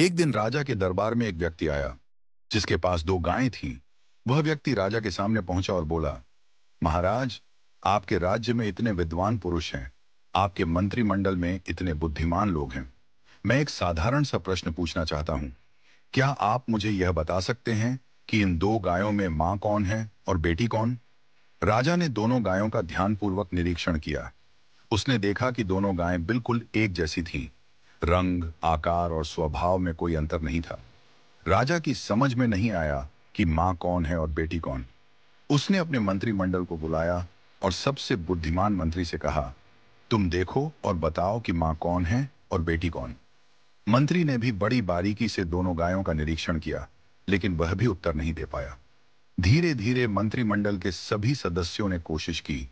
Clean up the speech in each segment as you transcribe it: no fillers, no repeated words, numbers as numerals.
एक दिन राजा के दरबार में एक व्यक्ति आया जिसके पास दो गायें थीं। वह व्यक्ति राजा के सामने पहुंचा और बोला, महाराज, आपके राज्य में इतने विद्वान पुरुष हैं, आपके मंत्रिमंडल में इतने बुद्धिमान लोग हैं। मैं एक साधारण सा प्रश्न पूछना चाहता हूं। क्या आप मुझे यह बता सकते हैं कि इन दो गायों में मां कौन है और बेटी कौन? राजा ने दोनों गायों का ध्यानपूर्वक निरीक्षण किया। उसने देखा कि दोनों गायें बिल्कुल एक जैसी थीं। रंग, आकार और स्वभाव में कोई अंतर नहीं था। राजा की समझ में नहीं आया कि मां कौन है और बेटी कौन। उसने अपने मंत्रिमंडल को बुलाया और सबसे बुद्धिमान मंत्री से कहा, तुम देखो और बताओ कि मां कौन है और बेटी कौन। मंत्री ने भी बड़ी बारीकी से दोनों गायों का निरीक्षण किया, लेकिन वह भी उत्तर नहीं दे पाया। धीरे धीरे मंत्रिमंडल के सभी सदस्यों ने कोशिश की,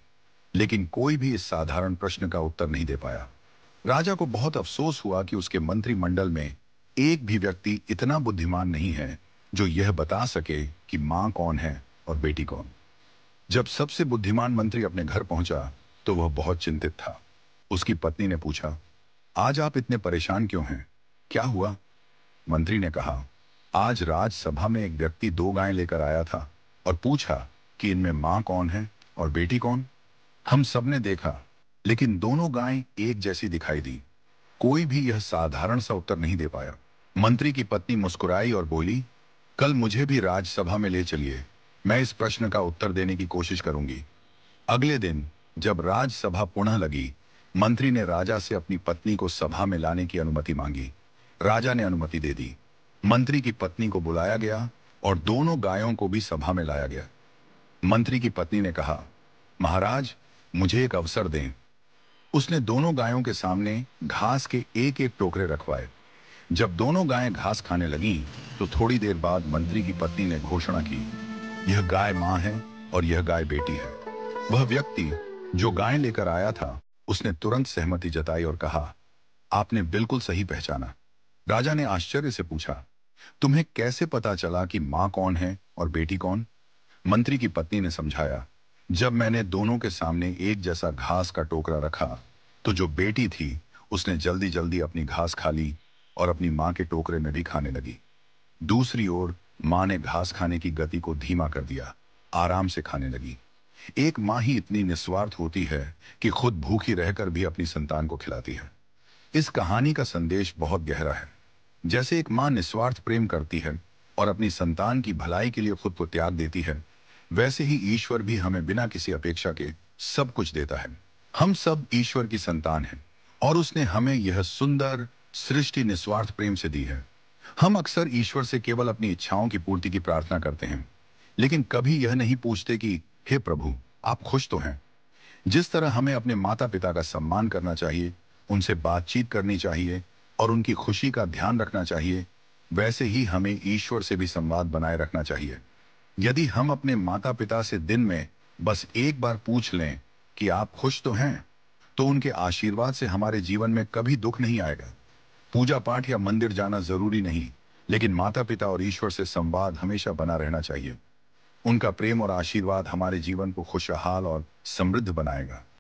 लेकिन कोई भी इस साधारण प्रश्न का उत्तर नहीं दे पाया। राजा को बहुत अफसोस हुआ कि उसके मंत्रिमंडल में एक भी व्यक्ति इतना बुद्धिमान नहीं है जो यह बता सके कि मां कौन है और बेटी कौन। जब सबसे बुद्धिमान मंत्री अपने घर पहुंचा तो वह बहुत चिंतित था। उसकी पत्नी ने पूछा, आज आप इतने परेशान क्यों हैं? क्या हुआ? मंत्री ने कहा, आज राजसभा में एक व्यक्ति दो गायें लेकर आया था और पूछा कि इनमें मां कौन है और बेटी कौन। हम सबने देखा, लेकिन दोनों गायें एक जैसी दिखाई दी। कोई भी यह साधारण सा उत्तर नहीं दे पाया। मंत्री की पत्नी मुस्कुराई और बोली, कल मुझे भी राज्यसभा में ले चलिए, मैं इस प्रश्न का उत्तर देने की कोशिश करूंगी। अगले दिन जब राज्यसभा पुनः लगी, मंत्री ने राजा से अपनी पत्नी को सभा में लाने की अनुमति मांगी। राजा ने अनुमति दे दी। मंत्री की पत्नी को बुलाया गया और दोनों गायों को भी सभा में लाया गया। मंत्री की पत्नी ने कहा, महाराज, मुझे एक अवसर दें। उसने दोनों गायों के सामने घास के एक एक टोकरे रखवाए। जब दोनों गायें घास खाने लगीं, तो थोड़ी देर बाद मंत्री की पत्नी ने घोषणा की, यह गाय मां है और यह गाय बेटी है। वह व्यक्ति जो गाय लेकर आया था, उसने तुरंत सहमति जताई और कहा, आपने बिल्कुल सही पहचाना। राजा ने आश्चर्य से पूछा, तुम्हें कैसे पता चला कि मां कौन है और बेटी कौन? मंत्री की पत्नी ने समझाया, जब मैंने दोनों के सामने एक जैसा घास का टोकरा रखा, तो जो बेटी थी उसने जल्दी जल्दी अपनी घास खा ली और अपनी मां के टोकरे में भी खाने लगी। दूसरी ओर मां ने घास खाने की गति को धीमा कर दिया, आराम से खाने लगी। एक मां ही इतनी निस्वार्थ होती है कि खुद भूखी रहकर भी अपनी संतान को खिलाती है। इस कहानी का संदेश बहुत गहरा है। जैसे एक मां निस्वार्थ प्रेम करती है और अपनी संतान की भलाई के लिए खुद को त्याग देती है, वैसे ही ईश्वर भी हमें बिना किसी अपेक्षा के सब कुछ देता है। हम सब ईश्वर की संतान हैं और उसने हमें यह सुंदर सृष्टि निस्वार्थ प्रेम से दी है। हम अक्सर ईश्वर से केवल अपनी इच्छाओं की पूर्ति की प्रार्थना करते हैं, लेकिन कभी यह नहीं पूछते कि हे प्रभु, आप खुश तो हैं? जिस तरह हमें अपने माता पिता का सम्मान करना चाहिए, उनसे बातचीत करनी चाहिए और उनकी खुशी का ध्यान रखना चाहिए, वैसे ही हमें ईश्वर से भी संवाद बनाए रखना चाहिए। यदि हम अपने माता पिता से दिन में बस एक बार पूछ लें कि आप खुश तो हैं, तो उनके आशीर्वाद से हमारे जीवन में कभी दुख नहीं आएगा। पूजा पाठ या मंदिर जाना जरूरी नहीं, लेकिन माता पिता और ईश्वर से संवाद हमेशा बना रहना चाहिए। उनका प्रेम और आशीर्वाद हमारे जीवन को खुशहाल और समृद्ध बनाएगा।